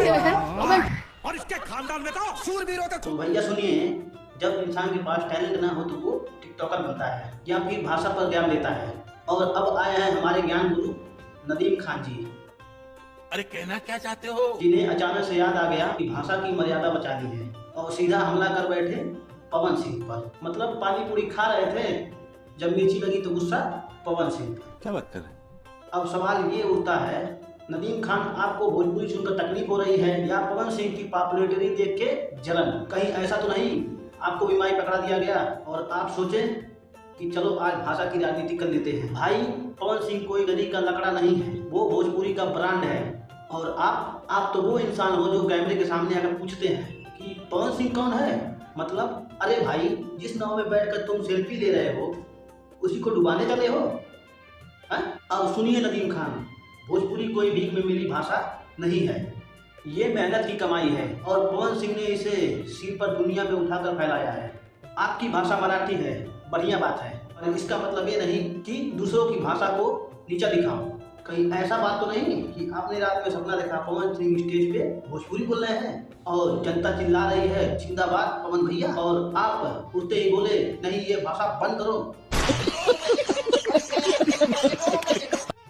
और इसके खानदान में तो शूरवीरों का। तो भैया सुनिए, जब इंसान के पास टैलेंट ना हो तो वो टिकटॉकर बनता है या फिर भाषा पर ज्ञान देता है। और अब आए हैं हमारे ज्ञान गुरु नदीम खान जी। अरे कहना क्या चाहते हो? जिन्हें अचानक से याद आ गया कि भाषा की मर्यादा बचानी है और सीधा हमला कर बैठे पवन सिंह पर। मतलब पानी पूरी खा रहे थे, जब मिर्ची लगी तो गुस्सा पवन सिंह पर। क्या बात कर रहे हैं? अब सवाल ये उठता है, नदीम खान आपको भोजपुरी सुनकर तकलीफ हो रही है या पवन सिंह की पॉपुलैरिटी देख के जलन? कहीं ऐसा तो नहीं आपको बीमारी पकड़ा दिया गया और आप सोचे कि चलो आज भाषा की राजनीति कर लेते हैं? भाई, पवन सिंह कोई गली का लकड़ा नहीं है, वो भोजपुरी का ब्रांड है। और आप तो वो इंसान हो जो कैमरे के सामने आकर पूछते हैं कि पवन सिंह कौन है। मतलब अरे भाई, जिस नाव में बैठकर तुम सेल्फी ले रहे हो उसी को डुबाने चले हो? अब सुनिए नदीम खान, भोजपुरी कोई भीख में मिली भाषा नहीं है, ये मेहनत की कमाई है और पवन सिंह ने इसे सिर पर दुनिया में उठाकर फैलाया है। आपकी भाषा मराठी है, बढ़िया बात है, और इसका मतलब ये नहीं कि दूसरों की भाषा को नीचा दिखाओ। कहीं ऐसा बात तो नहीं कि आपने रात में सपना देखा पवन सिंह स्टेज पे भोजपुरी बोल रहे हैं और जनता चिल्ला रही है जिंदाबाद पवन भैया, और आप उठते ही बोले नहीं ये भाषा बंद करो।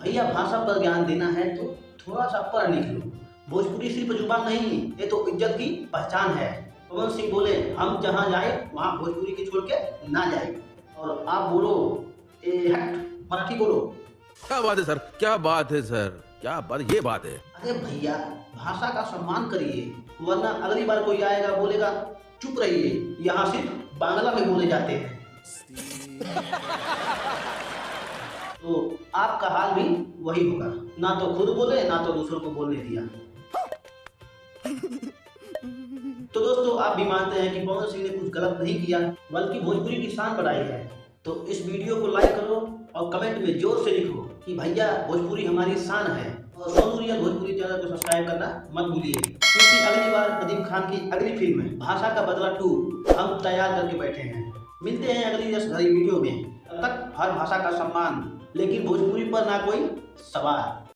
भैया, भाषा पर ज्ञान देना है तो थोड़ा सा पढ़ लिख लो। भोजपुरी सिर्फ जुबान नहीं, ये तो इज्जत की पहचान है। पवन सिंह बोले हम जहाँ जाए वहाँ भोजपुरी की छोड़ के ना जाए, और आप बोलो मराठी बोलो। क्या बात है सर, क्या बात है सर, क्या बात, ये बात है। अरे भैया, भाषा का सम्मान करिए, वरना अगली बार कोई आएगा बोलेगा चुप रहिए, यहाँ सिर्फ बांग्ला में बोले जाते हैं। तो आपका हाल भी वही होगा, ना तो खुद बोले ना तो दूसरों को बोलने दिया। तो दोस्तों, आप भी मानते हैं कि पवन सिंह ने कुछ गलत नहीं किया बल्कि भोजपुरी की शान बढ़ाई है? तो इस वीडियो को लाइक करो और कमेंट में जोर से लिखो कि भैया भोजपुरी हमारी शान है, और सोनू रियल भोजपुरी चैनल को सब्सक्राइब करना मत भूलिए, क्योंकि अगली बार नदीम खान की अगली फिल्म है भाषा का बदला 2 हम तैयार करके बैठे हैं। मिलते हैं अगली रसभरी वीडियो में, तब तक हर भाषा का सम्मान, लेकिन भोजपुरी पर ना कोई सवाल।